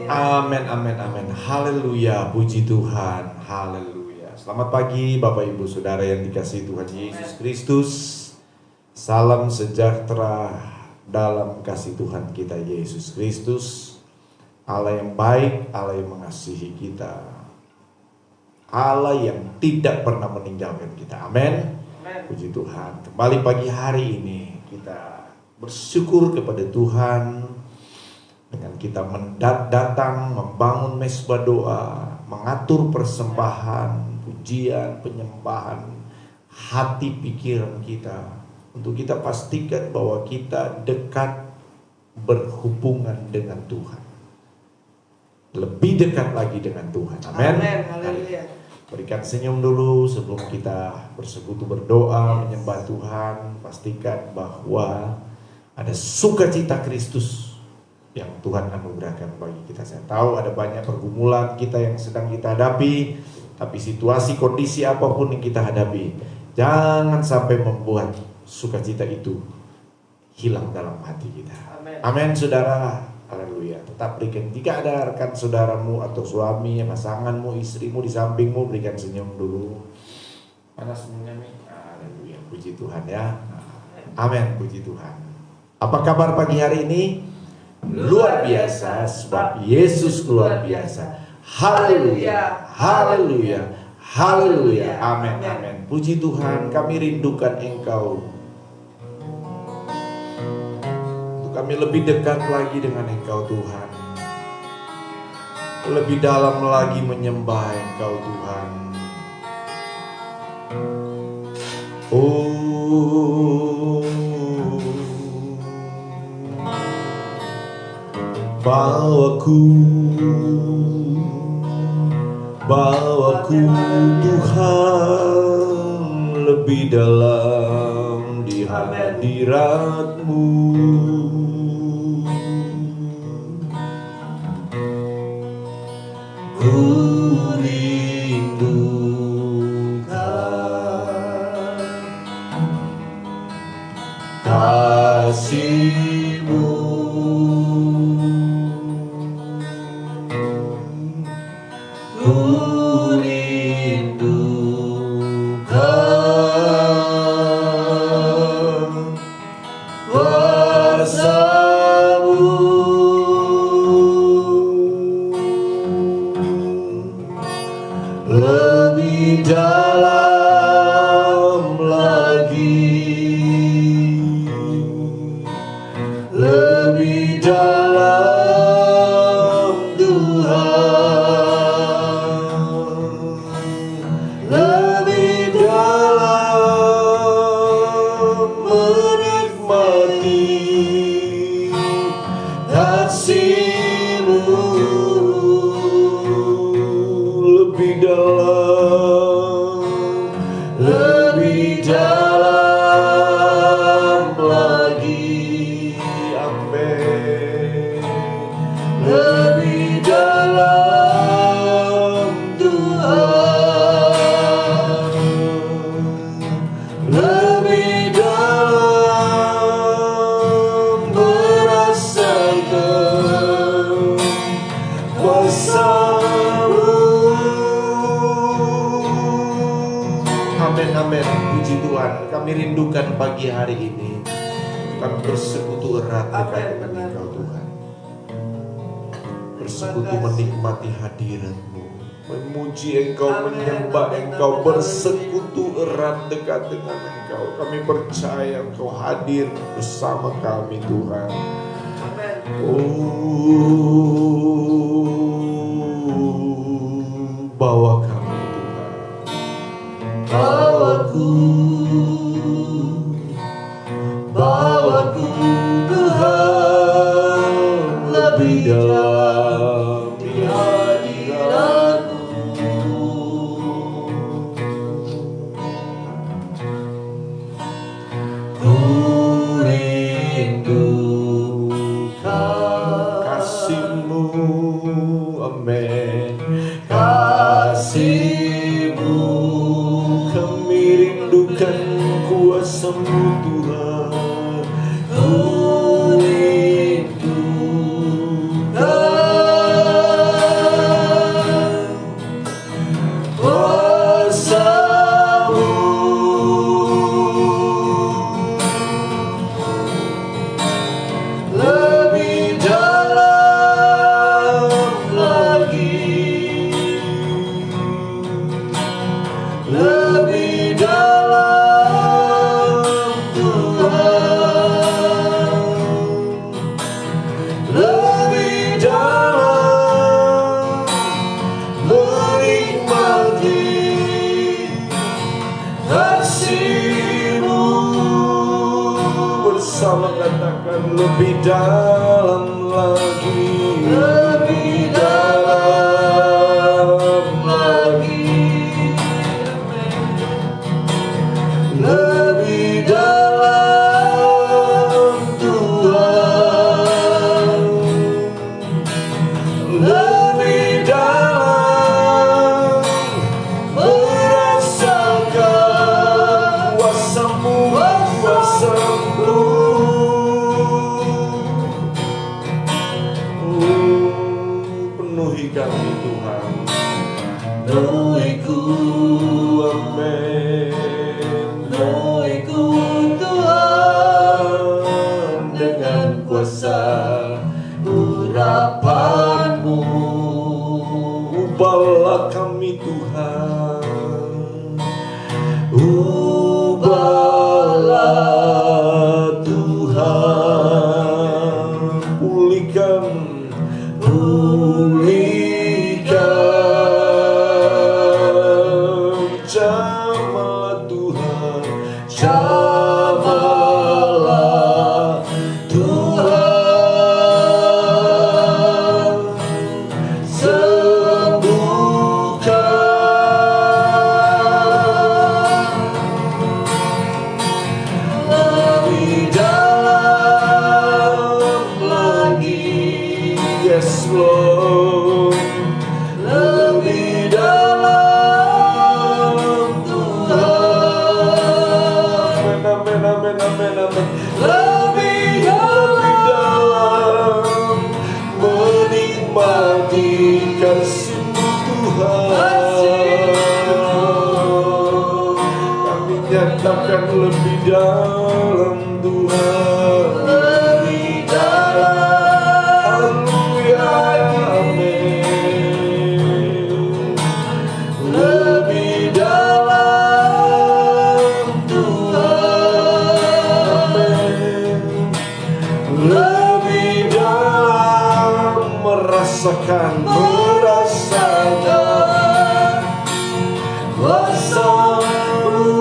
Amin, amin, amin. Haleluya, puji Tuhan. Haleluya. Selamat pagi Bapak Ibu Saudara yang dikasihi Tuhan Yesus Kristus. Salam sejahtera dalam kasih Tuhan kita Yesus Kristus. Allah yang baik, Allah yang mengasihi kita, Allah yang tidak pernah meninggalkan kita. Amin. Puji Tuhan. Kembali pagi hari ini kita bersyukur kepada Tuhan dengan kita datang membangun mesbah doa, mengatur persembahan, pujian, penyembahan hati pikiran kita, untuk kita pastikan bahwa kita dekat berhubungan dengan Tuhan, lebih dekat lagi dengan Tuhan. Amin. Berikan senyum dulu sebelum kita bersekutu berdoa, menyembah Tuhan. Pastikan bahwa ada sukacita Kristus yang Tuhan anugerahkan bagi kita. Saya tahu ada banyak pergumulan kita yang sedang kita hadapi, tapi situasi kondisi apapun yang kita hadapi, jangan sampai membuat sukacita itu hilang dalam hati kita. Amin, saudara. Haleluya. Tetap berikan, jika ada rekan saudaramu atau suami, pasanganmu, istrimu di sampingmu, berikan senyum dulu. Mana senyumnya nih? Haleluya. Puji Tuhan ya. Amin, puji Tuhan. Apa kabar pagi hari ini? Luar biasa, sebab Yesus luar biasa. Haleluya, haleluya, haleluya. Amin, amin. Puji Tuhan, kami rindukan Engkau. Untuk kami lebih dekat lagi dengan Engkau Tuhan, lebih dalam lagi menyembah Engkau Tuhan. Bawaku Tuhan lebih dalam di hadirat-Mu. Ku rindukan kasih-Mu. Lebih dalam lagi, lebih dalam Tuhan, lebih dalam menikmati kasih-Mu. Lebih dalam lagi, amin. Lebih dalam Tuhan, lebih dalam merasakan kuasa-Mu. Amin, amin. Puji Tuhan. Kami rindukan pagi hari ini kami bersekutu erat dekat dengan Engkau Tuhan, bersekutu menikmati hadirat-Mu, memuji Engkau, menyembah Engkau, bersekutu erat dekat dengan Engkau. Kami percaya Engkau hadir bersama kami Tuhan. Bawa kami Tuhan, bawaku Tuhan lebih dalam di hadirat-Mu. Ku rindukan kasih-Mu, amin. Kasih-Mu, kami rindukan kuasa-Mu Tuhan. Ku rindukan lebih dalam merasakan kuasa-Mu, kuasa-Mu. Penuhi kami Tuhan, penuhiku, amin. Penuhiku Tuhan dengan kuasa urapan-Mu. Ubahlah kami Tuhan, ubahlah Tuhan, pulihkan, jamahlah Tuhan, jamahlah Tuhan, sembuhkan lebih dalam lagi, yes Lord, lebih dalam Tuhan, amin, amin, amin, amin, lebih dalam menikmati kasih-Mu Tuhan. Kami nyatakan lebih dalam Tuhan, lebih dalam, haleluya, amin. Lebih dalam Tuhan, amin. Lebih dalam merasakan kuasa-Mu,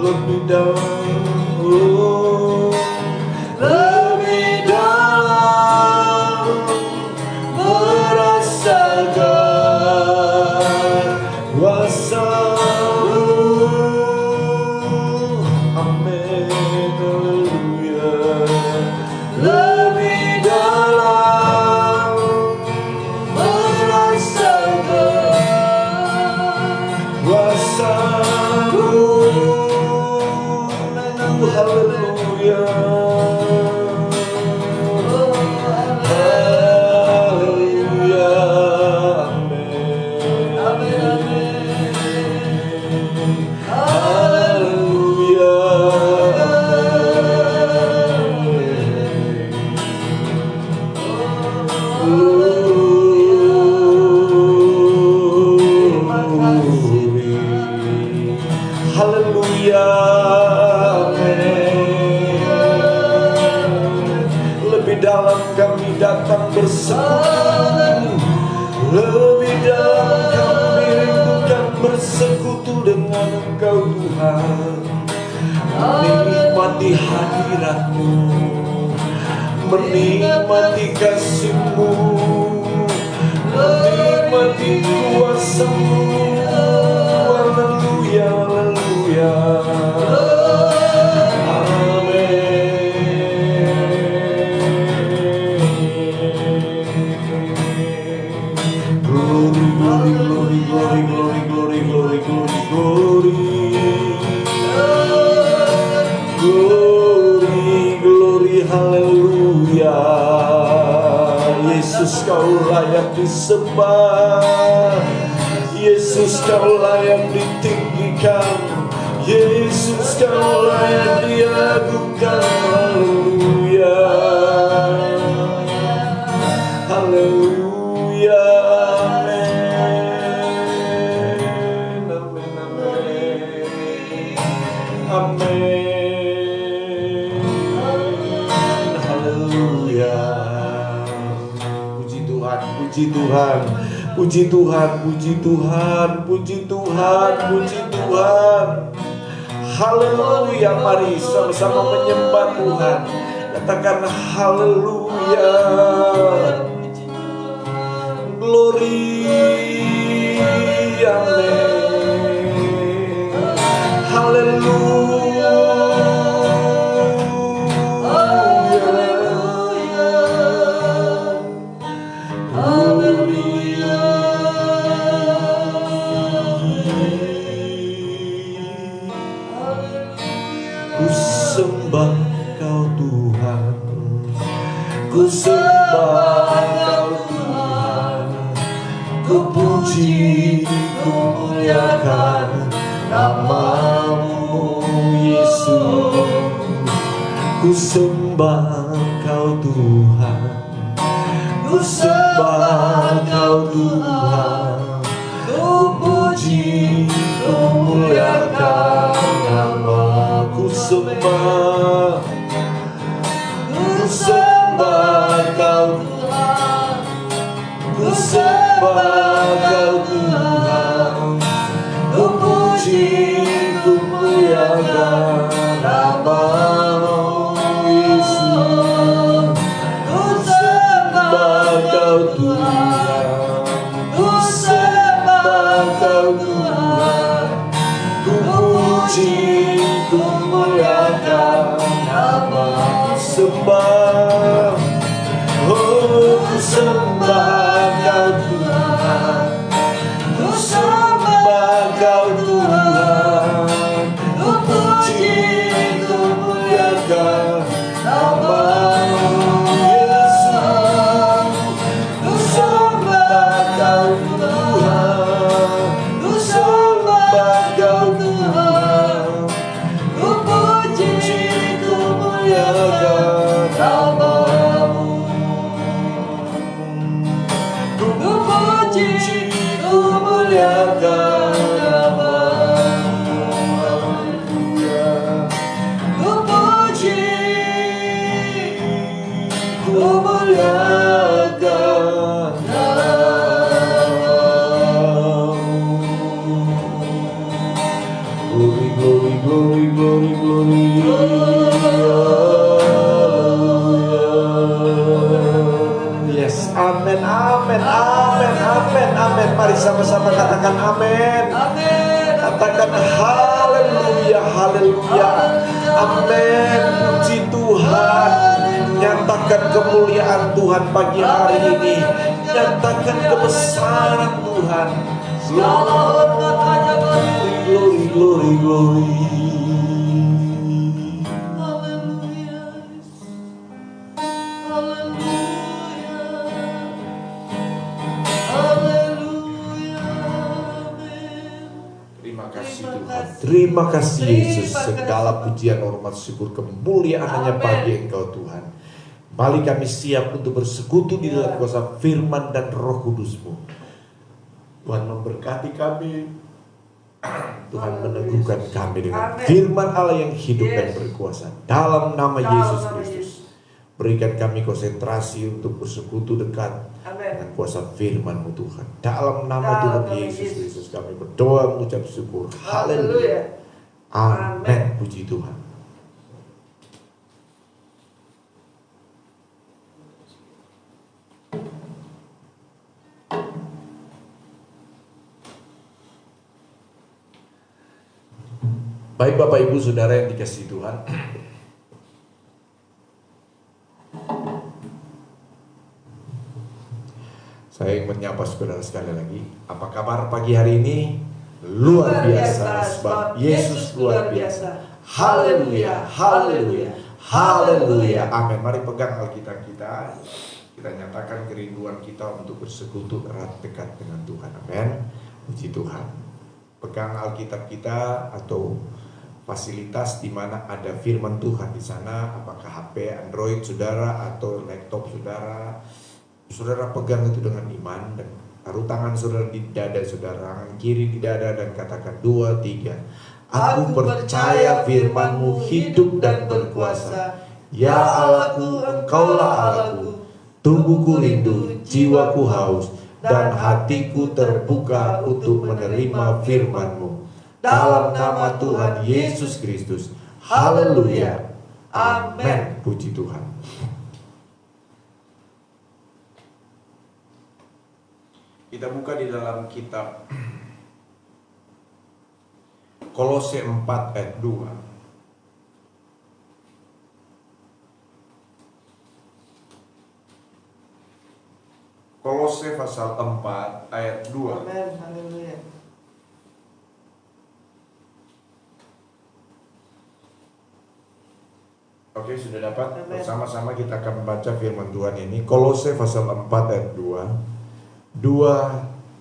lebih dalam, lebih dalam merasakan kuasa-Mu, amin, haleluya. Lebih dalam merasakan kuasa-Mu, haleluya, haleluya, amin, haleluya, haleluya, amin. Lebih dalam kami datang bersekutu, lebih dalam kami rindukan bersekutu dengan Engkau Tuhan, menikmati hadirat-Mu, menikmati kasih-Mu, menikmati kuasa-Mu, haleluya, haleluya, amin. Glory, glory, glory, glory, glory, glory, glory, glory, glory, glory, haleluya. Yesus, Kau layak disembah, Yesus, Kau layak ditinggikan, Yesus, Kau layak diagungkan, haleluya, haleluya, amin, amin, amin, amin, haleluya. Puji Tuhan, puji Tuhan, puji Tuhan, puji Tuhan, puji Tuhan, puji Tuhan. Haleluya, mari sama-sama menyembah Tuhan. Katakan haleluya. Glory, amin. Haleluya. Ku sembah Engkau Tuhan, ku puji, ku muliakan nama-Mu Yesus. Ku sembah Engkau Tuhan, ku sembah Engkau Tuhan, ku puji, ku muliakan nama-Mu. Ku sembah, ku sembah Engkau Tuhan, ku sembah Engkau Tuhan, ku puji, ku muliakan nama-Mu Yesus. Ku sembah Engkau Tuhan, ku sembah Engkau Tuhan, ku puji, ku muliakan nama-Mu. Sembah, oh ku sembah Engkau Tuhan, ku sembah Engkau Tuhan, ku puji, ku muliakan nama-Mu Yesus. Ku sembah Engkau Tuhan, ku sembah Engkau Tuhan, ku puji, ku muliakan nama-Mu. Ku puji, ku muliakan nama-Mu. Haleluya. Ku puji, ku muliakan nama-Mu. Glory, glory, glory, glory, glory. Yes, amin, amin, amin, amin, amin. Mari sama-sama katakan amin. Katakan haleluya, haleluya. Amin, puji Tuhan. Nyatakan kemuliaan Tuhan pagi hari ini. Nyatakan kebesaran Tuhan. Glory, glory, glory. Terima kasih Tuhan, terima kasih Yesus. Segala pujian, hormat, syukur, kemuliaan hanya bagi Engkau Tuhan. Mari kami siap untuk bersekutu di dalam kuasa firman dan Roh Kudus-Mu. Tuhan memberkati kami, Tuhan meneguhkan kami dengan firman Allah yang hidup dan berkuasa. Dalam nama Yesus Kristus, berikan kami konsentrasi untuk bersekutu dekat dengan kuasa firman-Mu Tuhan. Dalam nama Tuhan Yesus Kristus kami berdoa mengucap syukur. Haleluya. Amin. Puji Tuhan. Baik Bapak Ibu Saudara yang dikasihi Tuhan, saya ingin menyapa saudara sekali lagi. Apa kabar pagi hari ini? Luar biasa, sebab Yesus luar biasa. Haleluya, haleluya, haleluya. Amin. Mari pegang Alkitab kita. Kita nyatakan kerinduan kita untuk bersekutu erat dekat dengan Tuhan. Amin. Puji Tuhan. Pegang Alkitab kita atau fasilitas di mana ada firman Tuhan di sana, apakah HP Android saudara atau laptop saudara, saudara pegang itu dengan iman dan taruh tangan saudara di dada saudara, tangan kiri di dada dan katakan 2, 3. Aku percaya firman-Mu hidup dan berkuasa. Ya Allahku, Engkaulah Allahku. Tubuhku rindu, jiwaku haus, dan hatiku terbuka untuk menerima firman-Mu. Dalam nama Tuhan Yesus Kristus. Haleluya. Amin. Puji Tuhan. Kita buka di dalam kitab Kolose 4 ayat 2. Kolose pasal 4 ayat 2. Amin. Haleluya. Oke, sudah dapat? Amen. Bersama-sama kita akan membaca firman Tuhan ini. Kolose pasal 4 ayat 2,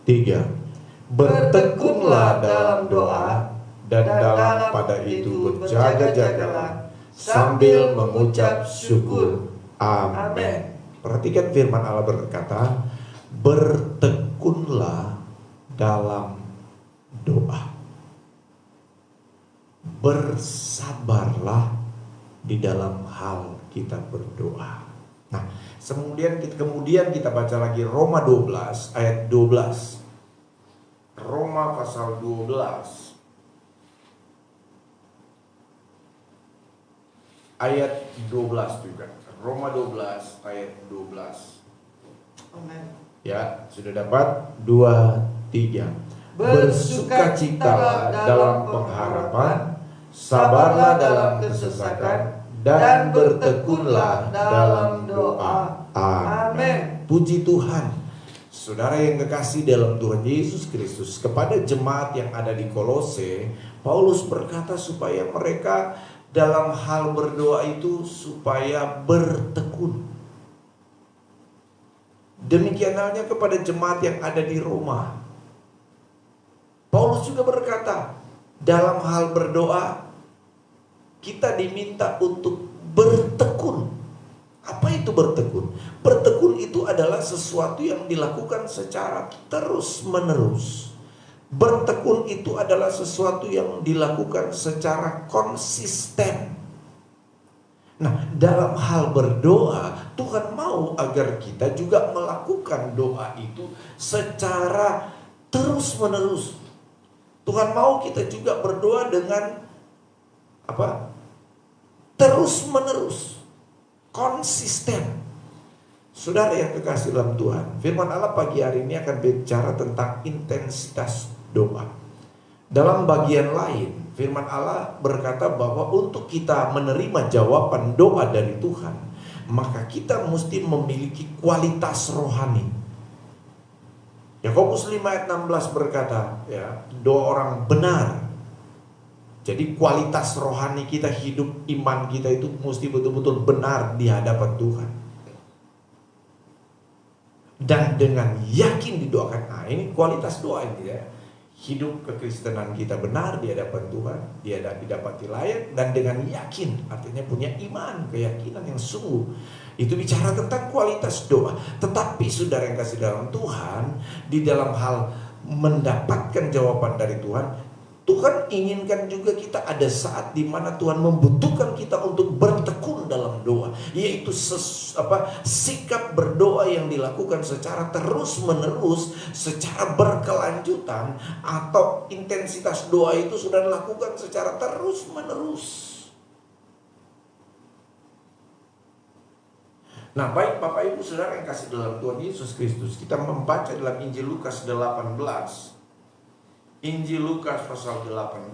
3. Bertekunlah dalam doa, dan dalam pada itu berjaga-jagalah sambil mengucap syukur. Amin. Perhatikan firman Allah berkata, bertekunlah dalam doa. Bersabarlah di dalam hal kita berdoa. Nah, kemudian kita baca lagi Roma 12 ayat 12. Roma pasal 12 ayat 12 juga. Roma 12 ayat 12. Amen. Ya, sudah dapat? 2, 3. Bersukacitalah dalam pengharapan, sabarlah dalam kesesakan, dan bertekunlah dalam doa. Amin. Puji Tuhan. Saudara yang kekasih dalam Tuhan Yesus Kristus, kepada jemaat yang ada di Kolose, Paulus berkata supaya mereka dalam hal berdoa itu supaya bertekun. Demikian halnya kepada jemaat yang ada di Roma. Paulus juga berkata, dalam hal berdoa kita diminta untuk bertekun. Apa itu bertekun? Bertekun itu adalah sesuatu yang dilakukan secara terus-menerus. Bertekun itu adalah sesuatu yang dilakukan secara konsisten. Nah, dalam hal berdoa, Tuhan mau agar kita juga melakukan doa itu secara terus-menerus. Tuhan mau kita juga berdoa dengan apa? Terus-menerus, konsisten. Saudara yang kekasih dalam Tuhan, firman Allah pagi hari ini akan bicara tentang intensitas doa. Dalam bagian lain, firman Allah berkata bahwa untuk kita menerima jawaban doa dari Tuhan, maka kita mesti memiliki kualitas rohani. Yakobus 5 ayat 16 berkata, ya, doa orang benar. Jadi kualitas rohani kita, hidup iman kita itu mesti betul-betul benar di hadapan Tuhan. Dan dengan yakin didoakan. Nah, ini kualitas doa ini ya. Hidup kekristenan kita benar di hadapan Tuhan, dia didapati layak, dan dengan yakin, artinya punya iman, keyakinan yang sungguh. Itu bicara tentang kualitas doa. Tetapi saudara yang kasih dalam Tuhan, di dalam hal mendapatkan jawaban dari Tuhan, Tuhan inginkan juga kita ada saat di mana Tuhan membutuhkan kita untuk bertekun dalam doa, yaitu sikap berdoa yang dilakukan secara terus-menerus, secara berkelanjutan, atau intensitas doa itu sudah dilakukan secara terus-menerus. Nah, baik Bapak Ibu Saudara yang kasih dalam Tuhan Yesus Kristus, kita membaca dalam Injil Lukas 18. Injil Lukas pasal 18.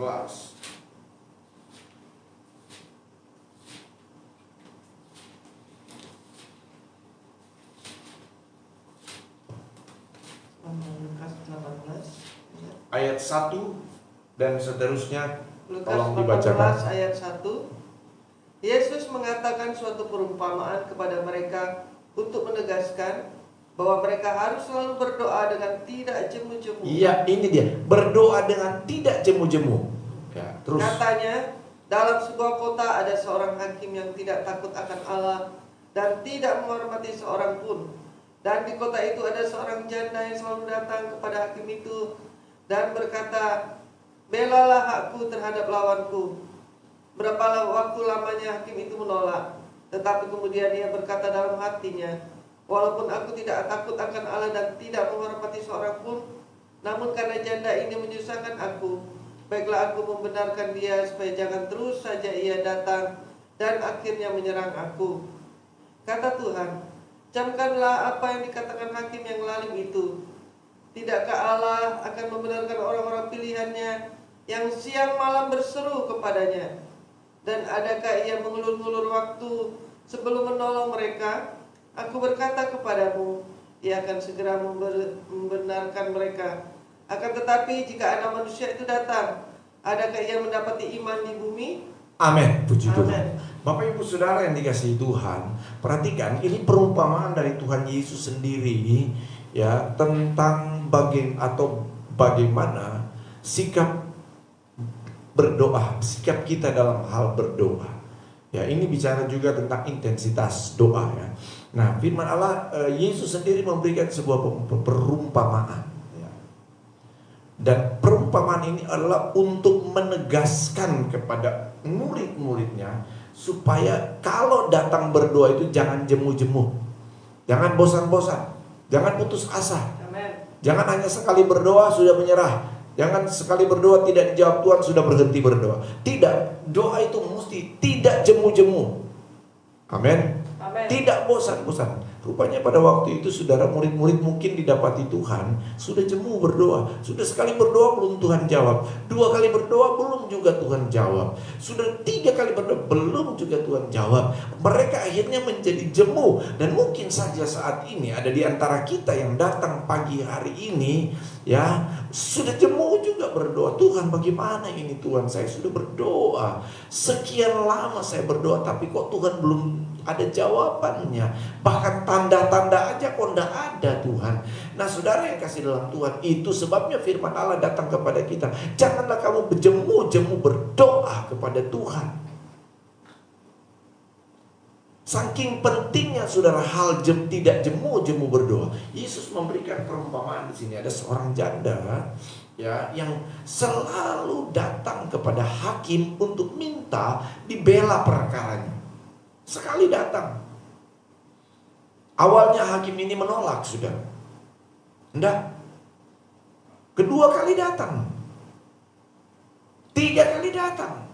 Lukas 18 ayat 1 dan seterusnya. Lukas Tolong 18 dibacakan. ayat 1. Yesus mengatakan suatu perumpamaan kepada mereka untuk menegaskan bahwa mereka harus selalu berdoa dengan tidak jemu-jemu. Iya, ini dia, berdoa dengan tidak jemu-jemu. Ya, terus. Katanya, dalam sebuah kota ada seorang hakim yang tidak takut akan Allah dan tidak menghormati seorang pun. Dan di kota itu ada seorang janda yang selalu datang kepada hakim itu dan berkata, "Belalah hakku terhadap lawanku." Berapa waktu lamanya hakim itu menolak, tetapi kemudian ia berkata dalam hatinya, "Walaupun aku tidak takut akan Allah dan tidak menghormati seorang pun, namun karena janda ini menyusahkan aku, baiklah aku membenarkan dia supaya jangan terus saja ia datang dan akhirnya menyerang aku." Kata Tuhan, "Camkanlah apa yang dikatakan hakim yang lalim itu. Tidakkah Allah akan membenarkan orang-orang pilihannya yang siang malam berseru kepadanya? Dan adakah ia mengulur-ngulur waktu sebelum menolong mereka? Aku berkata kepadamu, ia akan segera membenarkan mereka. Akan tetapi jika Anak Manusia itu datang, adakah ia mendapati iman di bumi?" Amin, puji Tuhan. Amen. Bapak Ibu Saudara yang dikasihi Tuhan, perhatikan ini perumpamaan dari Tuhan Yesus sendiri ya tentang bagaimana sikap berdoa, sikap kita dalam hal berdoa. Ya, ini bicara juga tentang intensitas doa ya. Nah, firman Allah, Yesus sendiri memberikan sebuah perumpamaan ya. Dan perumpamaan ini adalah untuk menegaskan kepada murid-muridnya supaya kalau datang berdoa itu jangan jemu-jemu, jangan bosan-bosan, jangan putus asa. Amen. Jangan hanya sekali berdoa sudah menyerah, jangan sekali berdoa tidak dijawab Tuhan sudah berhenti berdoa. Tidak, doa itu mesti tidak jemu-jemu. Amin. Tidak bosan-bosan. Rupanya pada waktu itu saudara, murid-murid mungkin didapati Tuhan sudah jemu berdoa. Sudah sekali berdoa belum Tuhan jawab. 2 kali berdoa belum juga Tuhan jawab. Sudah 3 kali berdoa belum juga Tuhan jawab. Mereka akhirnya menjadi jemu. Dan mungkin saja saat ini ada di antara kita yang datang pagi hari ini ya sudah jemu juga berdoa. Tuhan bagaimana ini Tuhan, saya sudah berdoa sekian lama, saya berdoa tapi kok Tuhan belum ada jawabannya. Bahkan tanda-tanda aja kok enggak ada Tuhan. Nah saudara yang kasih dalam Tuhan, itu sebabnya firman Allah datang kepada kita. Janganlah kamu berjemu-jemu berdoa kepada Tuhan. Saking pentingnya saudara hal tidak jemu-jemu berdoa. Yesus memberikan perumpamaan di sini. Ada seorang janda ya yang selalu datang kepada hakim untuk minta dibela perkaranya. Sekali datang. Awalnya hakim ini menolak sudah. Enggak. Kedua kali datang. 3 kali datang.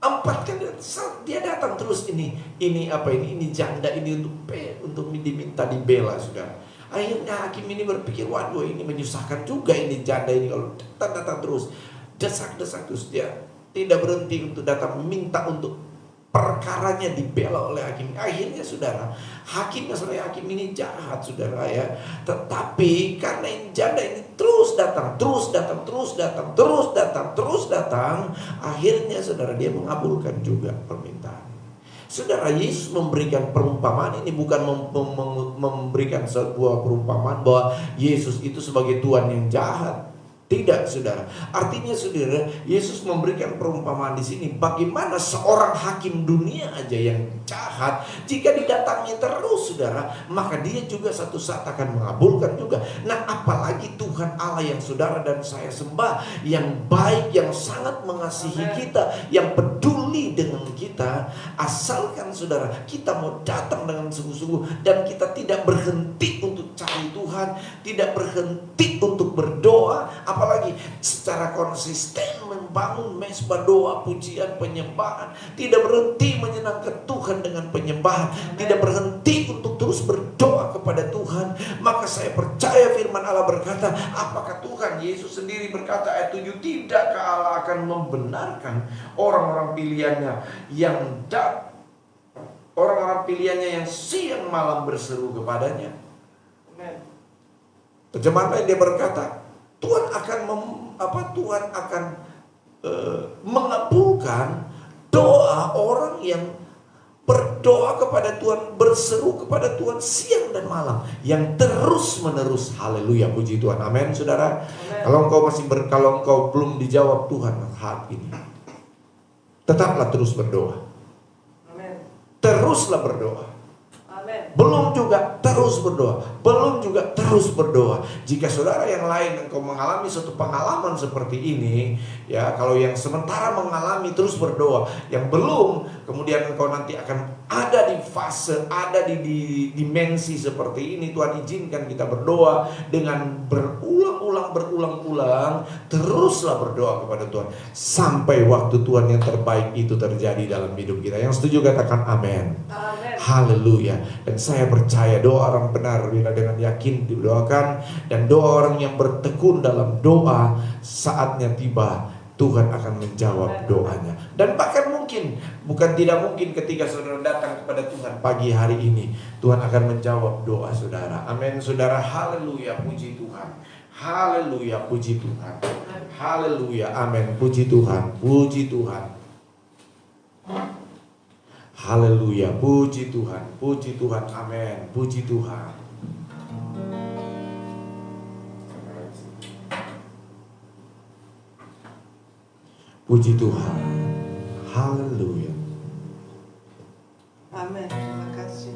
4 kali dia datang terus ini janda ini untuk diminta dibela sudah. Akhirnya hakim ini berpikir, waduh ini menyusahkan juga ini janda ini kalau datang terus. Desak-desak terus, dia tidak berhenti untuk datang meminta untuk perkaranya dibela oleh hakim. Akhirnya saudara, hakim ini jahat saudara ya. Tetapi karena janda ini terus datang, akhirnya saudara dia mengabulkan juga permintaan. Saudara, Yesus memberikan perumpamaan ini bukan memberikan sebuah perumpamaan bahwa Yesus itu sebagai Tuhan yang jahat. Tidak, saudara. Artinya, saudara, Yesus memberikan perumpamaan di sini. Bagaimana seorang hakim dunia aja yang jahat, jika didatangi terus, saudara, maka dia juga satu saat akan mengabulkan juga. Nah, apalagi Tuhan Allah yang saudara dan saya sembah, yang baik, yang sangat mengasihi kita, yang peduli dengan kita. Asalkan, saudara, kita mau datang dengan sungguh-sungguh dan kita tidak berhenti untuk cari Tuhan, tidak berhenti untuk berdoa, apalagi secara konsisten membangun mezbah doa, pujian, penyembahan, tidak berhenti menyenangkan Tuhan dengan penyembahan, tidak berhenti untuk terus berdoa kepada Tuhan, maka saya percaya firman Allah berkata, apakah Tuhan Yesus sendiri berkata ayat 7, tidakkah Allah akan membenarkan orang-orang pilihannya yang siang malam berseru kepadanya? Terjemahan lain dia berkata, Tuhan akan mengabulkan doa orang yang berdoa kepada Tuhan, berseru kepada Tuhan siang dan malam, yang terus menerus. Haleluya, puji Tuhan, amin saudara. Amen. Kalau engkau belum dijawab Tuhan saat ini, tetaplah terus berdoa. Amen. Teruslah berdoa. Belum juga terus berdoa. Belum juga terus berdoa. Jika saudara yang lain engkau mengalami suatu pengalaman seperti ini, ya, kalau yang sementara mengalami terus berdoa, yang belum, kemudian engkau nanti akan ada di fase, ada di dimensi seperti ini. Tuhan izinkan kita berdoa dengan berulang-ulang, teruslah berdoa kepada Tuhan sampai waktu Tuhan yang terbaik itu terjadi dalam hidup kita. Yang setuju katakan amin. Haleluya. Dan saya percaya doa orang benar bila dengan yakin didoakan, dan doa orang yang bertekun dalam doa, saatnya tiba Tuhan akan menjawab doanya. Dan bahkan tidak mungkin ketika saudara datang kepada Tuhan pagi hari ini, Tuhan akan menjawab doa saudara. Amin saudara. Haleluya, puji Tuhan. Haleluya, puji Tuhan. Haleluya, amin, puji Tuhan. Puji Tuhan. Haleluya, puji Tuhan, amin, puji Tuhan. Puji Tuhan, haleluya. Amin. Terima kasih.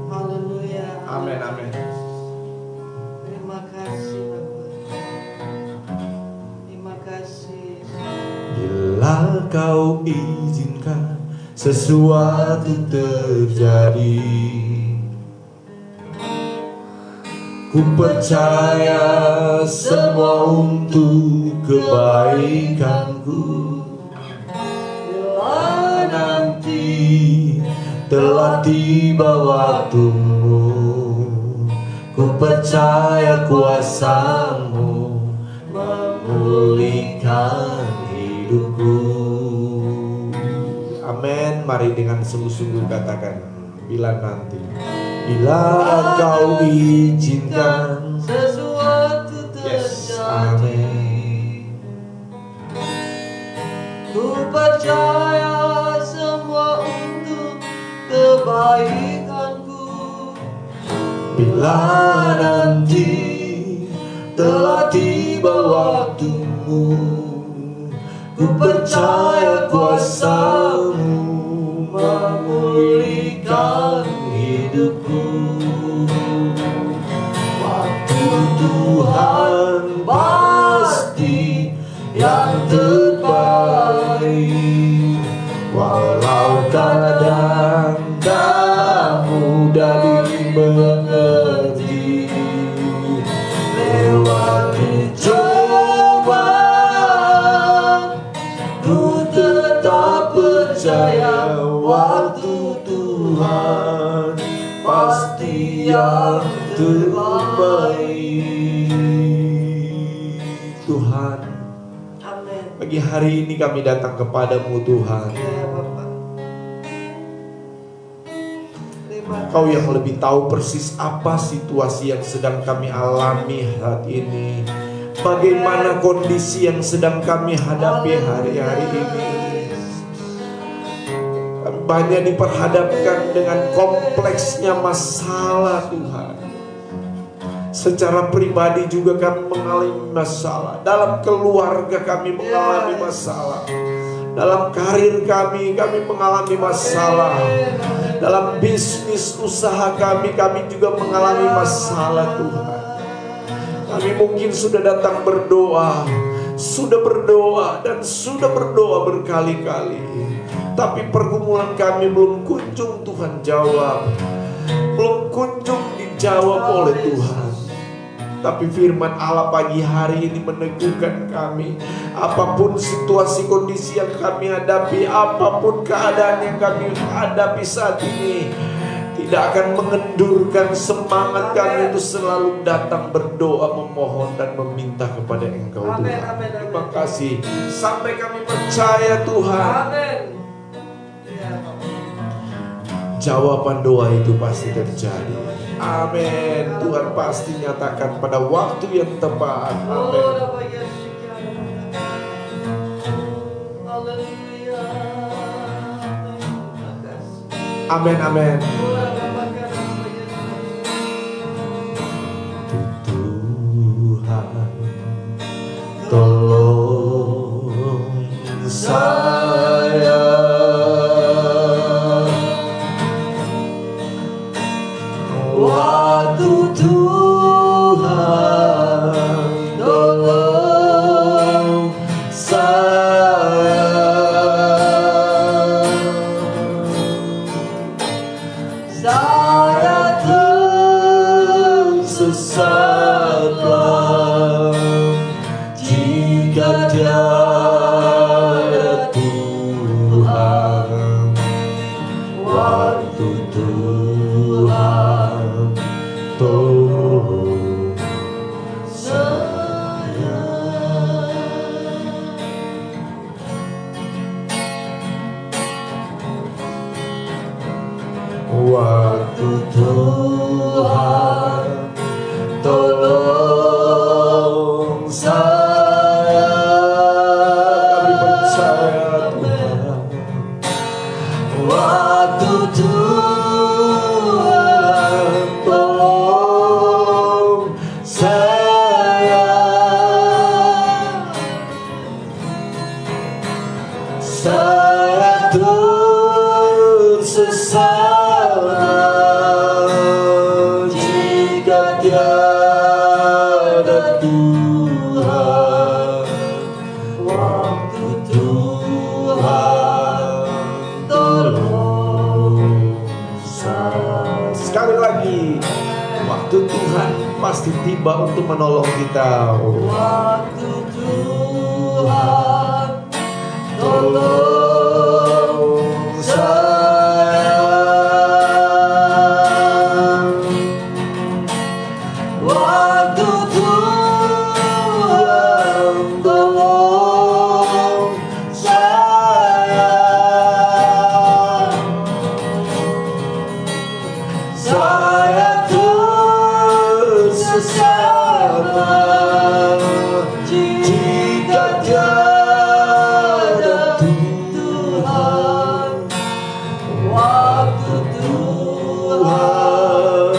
Haleluya. Amin, amin. Terima kasih Bapak. Terima kasih. Bila kau izinkan sesuatu terjadi, ku percaya semua untuk kebaikanku. Bila nanti telah tiba waktumu, ku percaya kuasa-Mu memulihkan hidupku. Amin. Mari dengan sungguh-sungguh katakan, bila nanti, bila Kau izinkan Sesuatu yes, terjadi. amin. Ku percaya semua untuk kebaikanku. Bila nanti telah tiba waktumu, ku percaya kuasa-Mu memulihkan hidupku. Waktu Tuhan pasti yang terbaik, walau kadang tak mudah dimengerti. Lewati cobaan, ku tetap percaya waktu Tuhan pasti yang terbaik. Tuhan, Amin. pagi hari ini kami datang kepadamu Tuhan. Ya Bapak. Terima Kau yang lebih tahu persis apa situasi yang sedang kami alami saat ini, bagaimana kondisi yang sedang kami hadapi hari-hari ini. Kami banyak diperhadapkan dengan kompleksnya masalah Tuhan. Secara pribadi juga kami mengalami masalah. Dalam keluarga kami mengalami masalah. Dalam karir kami mengalami masalah. Dalam bisnis usaha kami juga mengalami masalah Tuhan. Kami mungkin sudah datang berdoa, sudah berdoa berkali-kali, tapi pergumulan kami belum kunjung Tuhan jawab, belum kunjung dijawab oleh Tuhan. Tapi firman Allah pagi hari ini meneguhkan kami, apapun situasi kondisi yang kami hadapi, apapun keadaan yang kami hadapi saat ini, tidak akan mengendurkan semangat kami untuk selalu datang berdoa, memohon dan meminta kepada Engkau Tuhan. Amin, amin, amin. Terima kasih. Sampai kami percaya Tuhan, Amin. Ya Bapak. jawaban doa itu pasti terjadi. Amin. Tuhan pasti nyatakan pada waktu yang tepat. Oh, Amin. Bapak ya, sekian. Haleluya. Terima kasih. Amin. Amin. Oh, Bapak ya, Bapak ya. Tuhan, tolong saya. Waktu Tuhan tolong saya. Saya tersesatlah jika tiada Tuhan. Waktu Tuhan tolong saya. Waktu Tuhan tolong saya. Waktu Tuhan tolong saya tersesat jika tiada Tuhan. Waktu Tuhan tolong saya. Sekali lagi, waktu Tuhan pasti tiba untuk menolong kita. Waktu Tuhan tolong saya. Waktu Tuhan tolong saya. Saya tersesat jika tiada Tuhan. Waktu Tuhan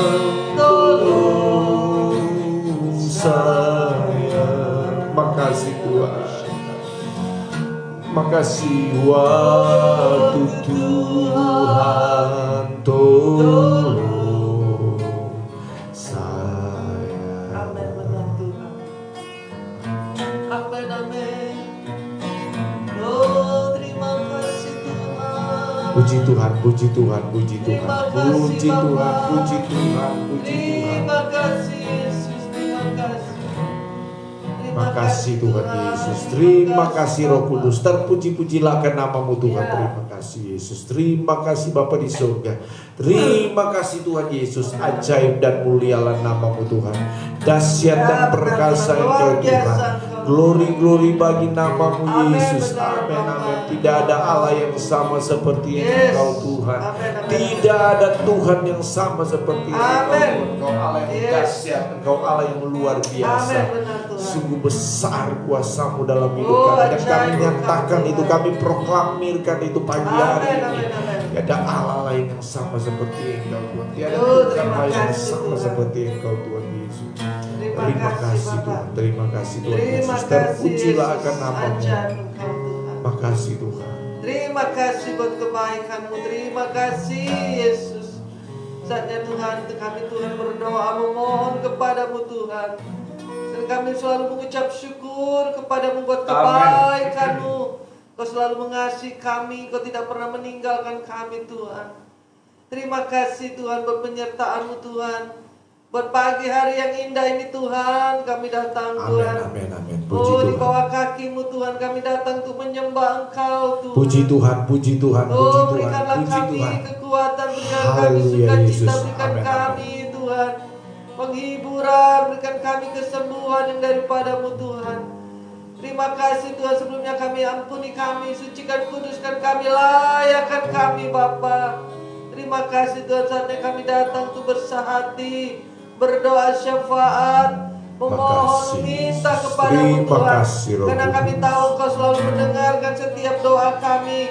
tolong saya. Makasih Tuhan. Makasih waktu Tuhan tolong saya. Amin, benar Tuhan. Amin, amin. Oh, terima kasih Tuhan. Puji Tuhan, puji Tuhan, puji Tuhan. Terima kasih, Puji Tuhan, Bapa. puji Tuhan, puji Tuhan. Terima kasih Yesus, terima kasih. Terima Makasih Tuhan Yesus. Terima kasih Roh Kudus. Terpuji-pujilah akan namamu Tuhan. Ya. Terima kasih Yesus. Terima kasih Bapa di surga. Terima kasih Tuhan Yesus. Ajaib dan mulialah namamu Tuhan. Dahsyat dan perkasa Engkau Tuhan. Glory bagi namamu Amin, Yesus. benar, Amin, Bapa. amin. Tidak ada Allah yang sama seperti Yes. Engkau Tuhan. Amin, amin. Tidak ada Tuhan yang sama seperti Engkau. Amin. Engkau Allah yang Yes. dahsyat. Engkau Allah yang luar biasa. Amin, benar Tuhan. Sungguh besar kuasamu dalam hidup Oh, kami. Dan kami ajaib nyatakan Tuhan. itu, kami proklamirkan itu pagi hari Amin, ini. amin, amin. Tidak ada Allah lain yang sama seperti Engkau Tuhan. Tiada Oh, Tuhan terima lain yang kasih, sama Tuhan. seperti Engkau Tuhan Yesus. Terima kasih Bapa. Tuhan. Terima kasih Tuhan Terima Yesus. kasih Terpujilah Yesus. akan namamu. Ajaib Engkau Tuhan. Makasih Tuhan. Terima kasih buat kebaikan-Mu. Terima kasih Yesus. Saatnya Tuhan, kami Tuhan berdoa memohon kepadamu Tuhan. Dan kami selalu mengucap syukur kepadamu buat kebaikan-Mu. Kau selalu mengasihi kami, Kau tidak pernah meninggalkan kami Tuhan. Terima kasih Tuhan buat penyertaan-Mu Tuhan. Buat pagi hari yang indah ini Tuhan, kami datang Amin, Tuhan. amin, amin. Puji Oh, di Tuhan. bawah kaki-Mu Tuhan, kami datang untuk menyembah Engkau Tuhan. Puji Tuhan, puji Tuhan, puji Oh, Tuhan, berikanlah puji kami Tuhan. kekuatan, berikan kami Haleluya, sukacita, Yesus. berikan Amin, kami Tuhan penghiburan, berikan kami kesembuhan yang daripadamu Tuhan. Terima kasih Tuhan, sebelumnya kami ampuni kami, sucikan, kuduskan kami, layakkan kami Bapa. Terima kasih Tuhan, saatnya kami datang untuk bersahati, berdoa syafaat, memohon, Makasih, meminta Yesus. kepadamu Terima Tuhan. kasih, Roh Karena kami Kudus. tahu Kau selalu mendengarkan setiap doa kami.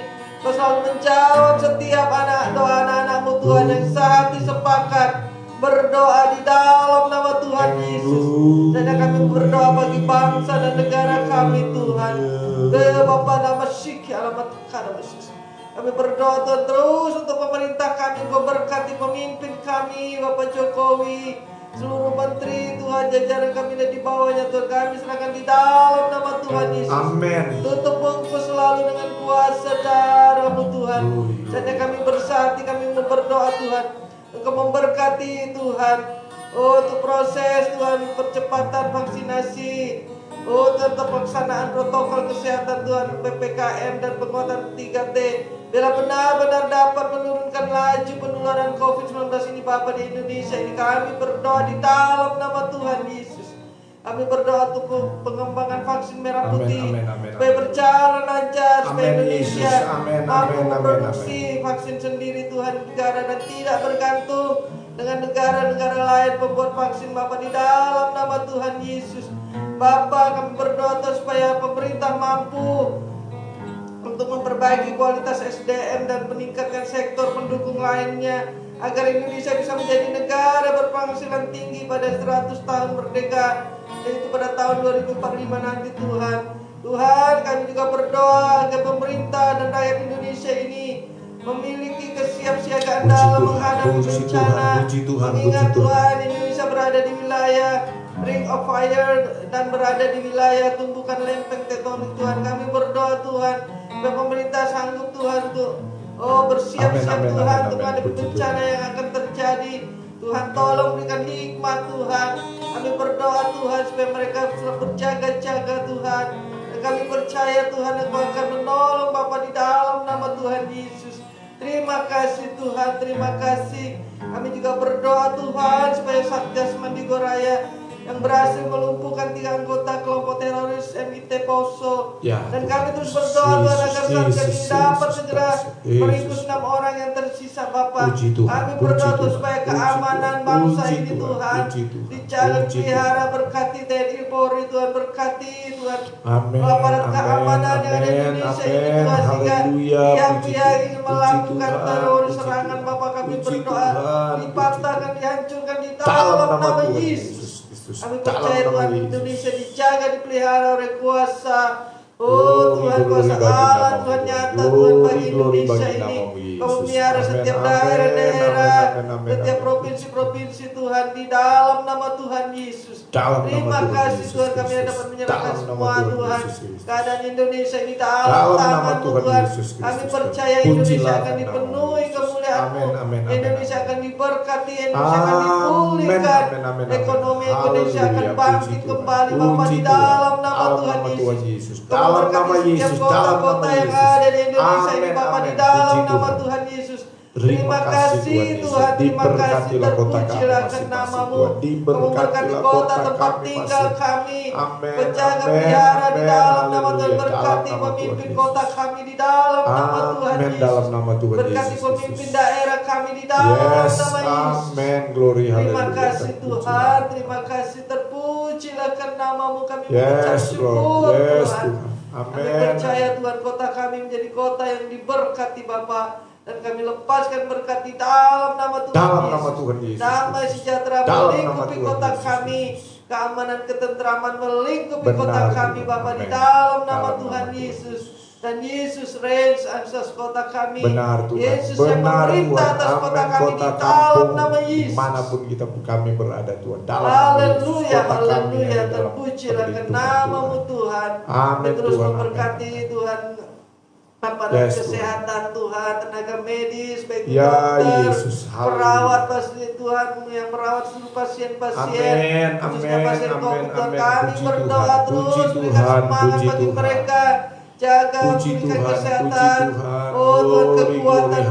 Kau selalu menjawab setiap doa anak-anak-Mu Tuhan yang sehati sepakat berdoa di dalam nama Tuhan Yesus. Dan kami berdoa bagi bangsa dan negara kami Tuhan. Bapa nama syiki alamat kana Yesus. Kami berdoa Tuhan terus untuk pemerintah kami, Kau berkati pemimpin kami, Bapak Jokowi, seluruh menteri Tuhan, jajaran kami dan di bawahnya Tuhan, kami serahkan di dalam nama Tuhan Yesus. Amin. Tutup bungkus selalu dengan kuasa darah-Mu Tuhan. Glory. Saatnya kami bersahati, kami berdoa Tuhan, Engkau memberkati Tuhan. Oh, untuk proses Tuhan, percepatan vaksinasi. Oh, tetap pelaksanaan protokol kesehatan Tuhan, PPKM dan penguatan 3T. Bila benar-benar dapat menurunkan laju penularan COVID-19 ini Bapa di Indonesia ini, kami berdoa di dalam nama Tuhan Yesus. Kami berdoa untuk pengembangan vaksin merah Amin, putih, amin, amin, supaya amin. berjalan lancar, supaya Amin, Indonesia Yesus. Amin, mampu amin, amin, memproduksi vaksin sendiri Tuhan di negara dan tidak bergantung dengan negara-negara lain pembuat vaksin Bapa di dalam nama Tuhan Yesus. Bapa, kami berdoa Tuhan, supaya pemerintah mampu untuk memperbaiki kualitas SDM dan meningkatkan sektor pendukung lainnya, agar Indonesia bisa menjadi negara berpenghasilan tinggi pada 100 tahun merdeka, yaitu pada tahun 2045 nanti Tuhan. Tuhan, kami juga berdoa agar pemerintah dan rakyat Indonesia ini memiliki kesiapsiagaan dalam menghadapi bencana. Mengingat Tuhan, Indonesia berada di wilayah Ring of Fire dan berada di wilayah tumbukan lempeng tektonik Tuhan. Kami berdoa Tuhan, supaya pemerintah sanggup Tuhan untuk bersiap-siap Tuhan untuk menghadapi bencana yang akan terjadi. Tuhan, tolong berikan hikmat Tuhan. Kami berdoa Tuhan supaya mereka selalu berjaga-jaga Tuhan. Dan kami percaya Tuhan Engkau akan menolong Bapa di dalam nama Tuhan Yesus. Terima kasih Tuhan, terima kasih. Kami juga berdoa Tuhan supaya Satgas Mandigoraya yang berhasil melumpuhkan 3 anggota kelompok teroris MIT Poso. Dan kami terus berdoa Tuhan agar Satgas ini dapat segera meringkus 6 orang yang tersisa Bapa. Kami berdoa Tuhan supaya keamanan bangsa ini Tuhan dijaga, dipelihara, berkati TNI Polri Tuhan, berkati Tuhan aparat keamanan yang ada di Indonesia ini Tuhan, sehingga pihak-pihak ingin melakukan teroris serangan Bapa, kami berdoa dipatahkan, dihancurkan di dalam nama Yesus. Kami percaya Tuhan Indonesia dijaga, dipelihara oleh kuasa. Tuhan, kuasa Allah Tuhan nyata Tuhan bagi Indonesia ini. Kau memelihara setiap daerah-daerah, setiap provinsi-provinsi Tuhan di dalam nama Tuhan Yesus. Terima kasih Tuhan, kami dapat menyerahkan semua Tuhan keadaan Indonesia ini dalam tangan Tuhan. Kami percaya Indonesia akan dipenuhi kemuliaan-Mu. Indonesia akan diberkati, Indonesia akan dipulihkan, ekonomi Indonesia akan bangkit kembali Bapa di dalam nama Tuhan Yesus. Dalam nama Yesus, dalam nama yang ada di Indonesia ini Bapa di dalam nama Tuhan Yesus. Terima kasih Tuhan, terima kasih, terpujilah nama-Mu. Memberkati kota tempat tinggal kami, penjaga pelihara di dalam nama Tuhan, berkati pemimpin kota kami di dalam nama Tuhan Yesus. Berkati pemimpin daerah kami di dalam nama Yesus. Terima kasih Tuhan, terima kasih, terpujilah nama-Mu. Kami mengucap syukur Tuhan. Kami percaya Tuhan, kota kami menjadi kota yang diberkati Bapa. Dan kami lepaskan berkat di dalam nama Tuhan Yesus. Damai sejahtera melingkupi kota kami. Keamanan, ketentraman melingkupi kota kami Bapa di dalam nama Tuhan Yesus. Dan Yesus reigns atas kota kami. Yesus yang memerintah atas kota kami di dalam nama Yesus. Dimanapun kami berada Tuhan. Haleluya, haleluya. Terpujilah nama-Mu Tuhan. Amin. Terus memberkati Tuhan aparat kesehatan Tuhan, tenaga medis, baik dokter, perawat pasti Tuhan yang merawat seluruh pasien-pasien, khususnya pasien COVID. Kami berdoa terus berikan semangat bagi mereka, jaga, berikan kesehatan, Tuhan kekuatan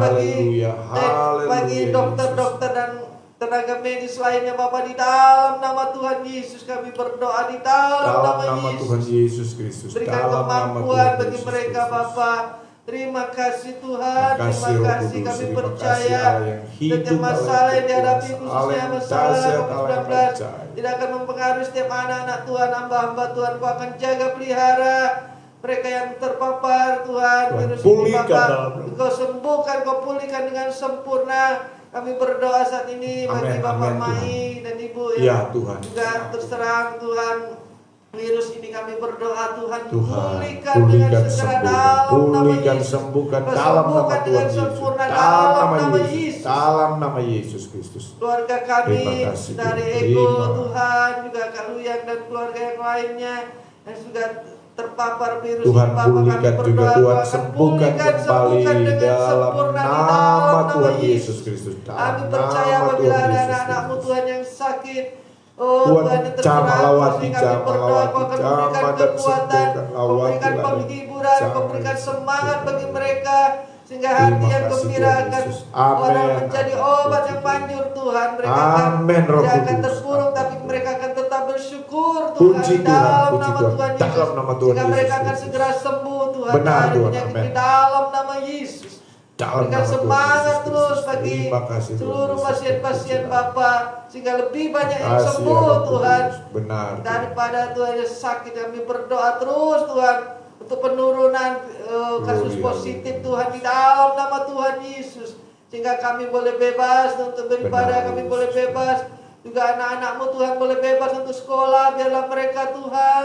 bagi dokter-dokter dan tenaga medis lainnya Bapa di dalam nama Tuhan Yesus. Kami berdoa di dalam nama Tuhan Yesus Kristus. Berikan kemampuan bagi mereka Bapa. Terima kasih Tuhan, terima kasih, kami percaya setiap masalah yang dihadapi, khususnya masalah COVID-19, tidak akan mempengaruhi setiap anak-anak Tuhan, hamba-hamba Tuhan. Kau akan jaga pelihara mereka yang terpapar Tuhan virus ini Bapa. Kau sembuhkan, Kau pulihkan dengan sempurna. Kami berdoa saat ini bagi Bapak Mai dan Ibu yang juga terserang Tuhan virus ini. Kami berdoa Tuhan, pulihkan dengan segera dalam nama Yesus. Sembuhkan dalam nama Tuhan sempurna dalam nama Yesus. Dalam nama Yesus Kristus. Keluarga kami dari Ego Tuhan, juga Kak Luyang dan keluarga yang lainnya yang sudah terpapar virus Tuhan, ini Bapa, kami berdoa Tuhan, sembuhkan kembali dengan sempurna di dalam nama Yesus Kristus. Kami percaya apabila ada anak-anak-Mu Tuhan yang sakit, Tuhan, yang terkena, kami berdoa Kau akan memberikan kekuatan, Kau berikan penghiburan, Kau berikan semangat bagi mereka, sehingga hati yang gembira akan orang menjadi obat yang manjur Tuhan. Mereka akan terpuruk, tapi mereka akan tetap bersyukur Tuhan di dalam nama Tuhan Yesus, sehingga mereka akan segera sembuh Tuhan dari penyakit di dalam nama Yesus. Berikan semangat terus bagi seluruh pasien-pasien Bapa, sehingga lebih banyak yang sembuh Tuhan. Daripada Tuhan yang sakit, kami berdoa terus Tuhan, untuk penurunan kasus positif Tuhan di dalam nama Tuhan Yesus. Sehingga kami boleh bebas untuk beribadah, kami boleh bebas. Juga anak-anak-Mu Tuhan boleh bebas untuk sekolah. Biarlah mereka Tuhan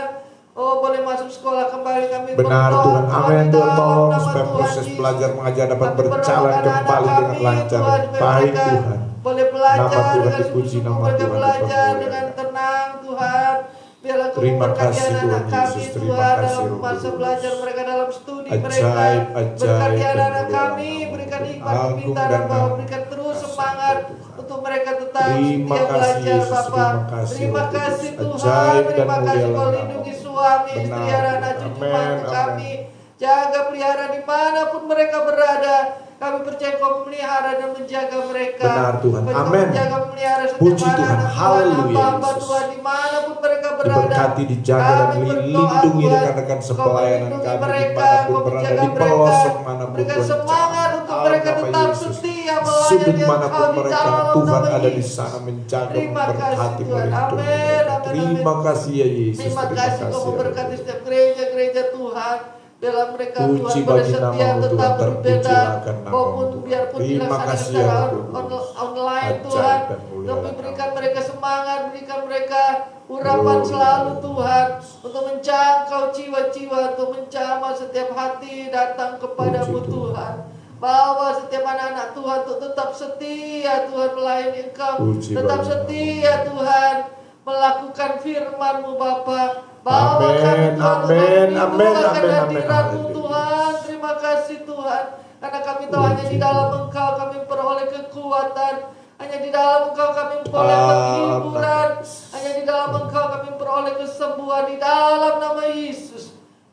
boleh masuk sekolah kembali. Kami Benar berdoa, Tuhan, amin di Tuhan, dalam mohon nama supaya Tuhan proses Yesus. belajar mengajar dapat Kami berjalan berdoa kembali anak-anak dengan kami, lancar. Tuhan, supaya Baik mereka Tuhan, boleh nama belajar Tuhan dengan dipuji, sungguh-sungguh, nama mereka Tuhan belajar dipermuliakan. dengan tenang Tuhan. Biarlah Kau Terima memberkati kasih anak-anak Tuhan kami Yesus, terima Tuhan kasih dalam Roh masa Kudus. belajar mereka, dalam studi Ajaib, mereka. ajaib, Berkati dan anak-anak mulialah kami, nama-Mu, berikan Tuhan. hikmat Agung kepintaran dan Bapa, nama berikan terus kasih semangat Tuhan. untuk mereka tetap Terima setia kasih belajar Yesus, Bapa. terima kasih Terima Roh Kudus. kasih Tuhan, Ajaib dan terima kasih mulialah Kau nama-Mu. lindungi suami, istri, Benar, anak-anak, Tuhan. cucu, Amin, mantu amin. kami. Jaga pelihara dimanapun mereka berada. Kami percaya Kau memelihara dan menjaga mereka. Benar Tuhan, Kau juga amin. menjaga memelihara setiap Puji Tuhan, anak-anak Tuhan, haleluya hamba-hamba Yesus. Tuhan dimanapun mereka berada. Diberkati, dijaga, dan Kami berdoa dilindungi Tuhan, rekan-rekan Kau sepelayanan melindungi kami mereka, dimanapun Kau berada, menjaga di mereka, pelosok manapun berikan Tuhan semangat jamah. untuk Dalam mereka nama tetap Yesus, setia sudut melayani manapun Engkau di mereka, dalam Tuhan nama ada di Yesus. sana menjaga, Terima kasih memberkati, Tuhan. melindungi Amin, mereka. amin, Terima amin. kasih ya Yesus, Terima terima kasih Kau kasih ya memberkati Tuhan. setiap gereja-gereja Tuhan. Dalam mereka Puji Tuhan boleh bagi setia nama-Mu Tuhan, tetap beribadah, terpujilah akan nama-Mu maupun Tuhan. biarpun Terima dilaksanakan kasih ya secara Roh Kudus. online Ajaib Tuhan. dan mulia Kami nama-Mu. berikan mereka semangat, berikan mereka urapan Glory, selalu haleluya. Tuhan, untuk menjangkau jiwa-jiwa, untuk menjamah setiap hati datang kepadamu Puji Tuhan. Tuhan. Bawa setiap anak-anak Tuhan untuk tetap setia Tuhan melayani Engkau, Puji tetap bagi setia Tuhan melakukan firman-Mu Bapa. Bawa kami Amin, Tuhan untuk amin, rindu amin, akan amin, amin, hadirat-Mu haleluya. Tuhan. Terima kasih Tuhan, karena kami tahu Puji hanya di dalam Tuhan. Engkau kami peroleh kekuatan. Hanya di dalam Engkau kami peroleh Amin. penghiburan. Hanya di dalam Engkau kami peroleh kesembuhan di dalam nama Yesus.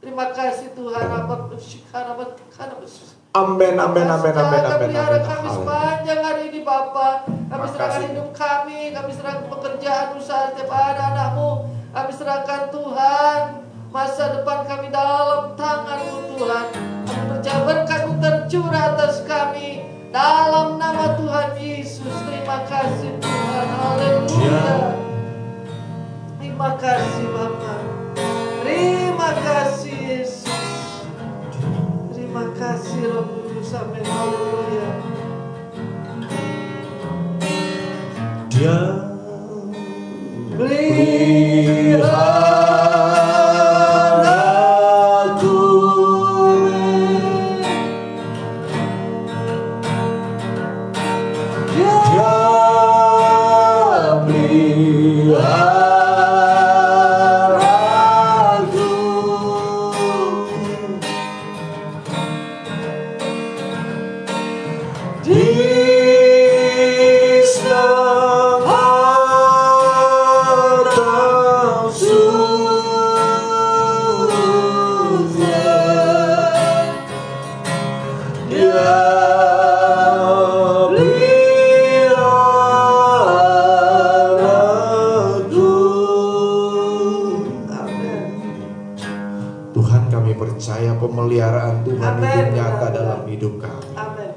Terima kasih Tuhan. Amin, amin, amin, amin, Jaga amin, pelihara amin. kami Haleluya. sepanjang hari ini Bapa. Kami Makasih. serahkan hidup kami serahkan pekerjaan usaha setiap anak-anak-Mu. Kami serahkan Tuhan masa depan kami dalam tangan-Mu Tuhan. Kami percaya berkat-Mu tercurah atas kami dalam nama Tuhan Yesus. Terima kasih Tuhan. Haleluya. Terima kasih Bapa. Terima kasih Yesus. Terima kasih Roh Kudus. Amin. Haleluya. Dia peliharaku, dia peliharaku, di senang atau susah, dia peliharaku. Amin. Tuhan, kami percaya pemeliharaan Tuhan itu Amin. nyata dalam hidup kami. Amin.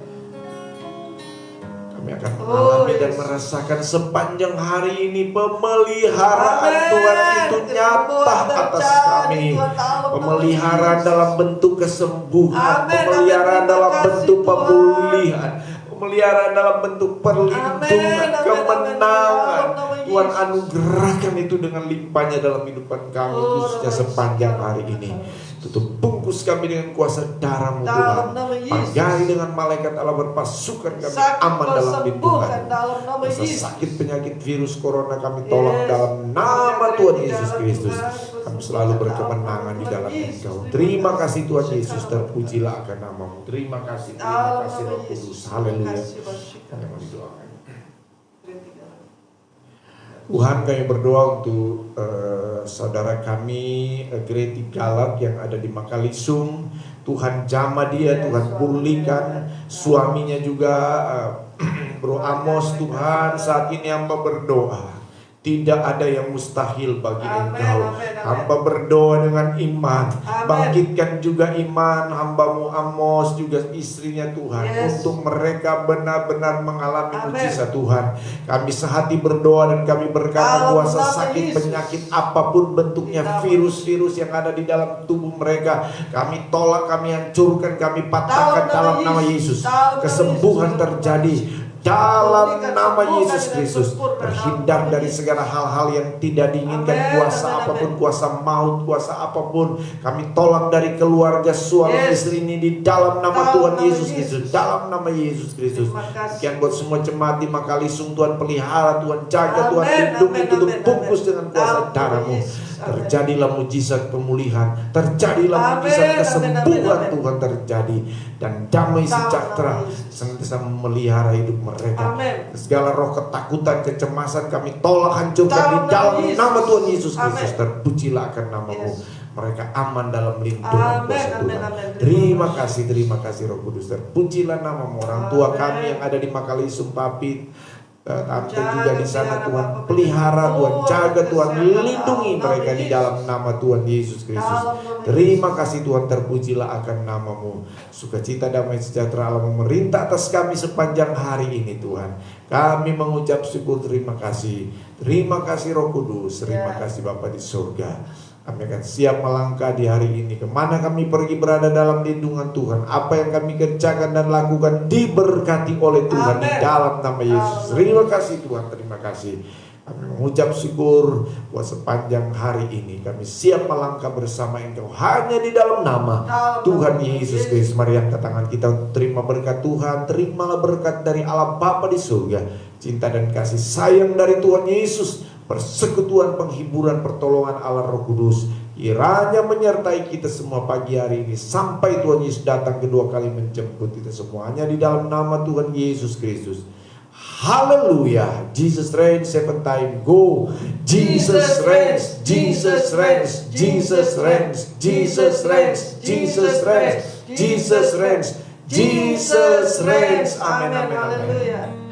Kami akan mengalami dan yes. merasakan sepanjang hari ini pemeliharaan Amin. Tuhan itu nyata Kesembuhan atas terjadi, kami. Tuhan, dalam Pemeliharaan nama dalam bentuk kesembuhan, Amin. pemeliharaan Amin. dalam Terima kasih, bentuk Tuhan. pemulihan, pemeliharaan dalam bentuk perlindungan, Amin. Amin. kemenangan. Dalam nama Tuhan Yesus. anugerahkan itu dengan limpahnya dalam kehidupan kami, Oh, khususnya Rabbah. sepanjang hari ini. Tutup bungkus kami dengan kuasa darah-Mu Tuhan. Dalam nama Yesus. Pagari dengan malaikat Allah berpasukan kami Sakit aman kau dalam sembuhkan lindungan. dalam nama Rasa Yesus. sakit penyakit virus corona kami tolak Yes. dalam nama Di Tuhan dalam Yesus Tuhan, Kristus. Kami selalu berkemenangan di dalam Yesus. Engkau. Terima kasih Tuhan Yesus, terpujilah akan nama-Mu. Terima kasih, terima Dalam kasih nama Roh Yesus. Kudus. Haleluya. Terima kasih, Basyika. Kami mau didoakan. Tuhan, kami berdoa untuk saudara kami Greti Galak yang ada di Makalisung. Tuhan jamah dia, Tuhan pulihkan suaminya juga, Bro Amos. Tuhan, saat ini hamba berdoa, Tidak ada yang mustahil bagi Amin, Engkau. amin, amin. Hamba berdoa dengan iman. Amin. Bangkitkan juga iman hamba-Mu Amos, juga istrinya Tuhan. Yes. Untuk mereka benar-benar mengalami Amin. mujizat Tuhan. Kami sehati berdoa dan kami berkata Dalam kuasa nama sakit, Yesus. penyakit apapun bentuknya, Di nama virus-virus yang ada di dalam tubuh mereka, kami tolak, kami hancurkan, kami patahkan dalam nama Yesus. Kesembuhan terjadi dalam nama Yesus Kristus. Terhindar dari segala hal-hal yang tidak diinginkan, Amin, kuasa amin, apapun, amin. kuasa maut, kuasa apapun, kami tolak dari keluarga suami Yes. istri ini di dalam nama Dalam Tuhan nama Yesus Yesus. Kristus. Dalam nama Yesus Kristus. Terima kasih. Sekian buat semua jemaat di Makalisung, Tuhan pelihara, Tuhan jaga, Tuhan Amin, lindungi, amin, tutup amin, bungkus amin. dengan kuasa Dalam nama darah-Mu. Yesus. Amin. Terjadilah mujizat pemulihan, terjadilah Amin, mujizat amin, kesembuhan, amin, amin. Tuhan terjadi, dan damai Dalam sejahtera nama Yesus. senantiasa memelihara hidup mereka. Amin. Segala roh ketakutan, kecemasan kami tolak, hancurkan di Dalam dalam nama Yesus. nama Tuhan Yesus Kristus. Amin. Terpujilah akan nama-Mu. Yes. Mereka aman dalam lindungan Amin, kuasa amin, Tuhan. amin. Terima kasih Roh Kudus. Terpujilah nama-Mu. Orang tua Amin. kami yang ada di Makalisung, Papi, tante Jaga, juga di sana, pelihara Tuhan Bapak. pelihara, Tuhan Oh, jaga, Tuhan kesehatan. lindungi Dalam mereka nama di Yesus. dalam nama Tuhan Yesus Kristus. Dalam nama Terima kasih Tuhan, terpujilah akan nama-Mu. Sukacita, damai sejahtera Allah memerintah atas kami sepanjang hari ini Tuhan. Kami mengucap syukur, terima kasih. Terima kasih Roh Kudus, terima Ya. kasih Bapa di surga. Kami akan siap melangkah di hari ini. Kemana kami pergi berada dalam lindungan Tuhan. Apa yang kami kerjakan dan lakukan diberkati oleh Tuhan di Amin. dalam nama Yesus. Amin. Terima kasih Tuhan, terima kasih. Kami mengucap syukur buat sepanjang hari ini. Kami siap melangkah bersama Engkau hanya di dalam nama Dalam Tuhan nama Yesus Yesus. Kristus. Mari angkat tangan kita untuk terima berkat Tuhan. Terimalah berkat dari Allah Bapa di surga. Cinta dan kasih sayang dari Tuhan Yesus, persekutuan, penghiburan, pertolongan Allah Roh Kudus kiranya menyertai kita semua pagi hari ini sampai Tuhan Yesus datang kedua kali menjemput kita semuanya di dalam nama Tuhan Yesus Kristus. Haleluya. Jesus reigns, 7 time go. Jesus reigns, Jesus reigns, Jesus reigns, Jesus reigns, Jesus reigns, Jesus reigns, Jesus reigns. Amin, amin, amin. Haleluya.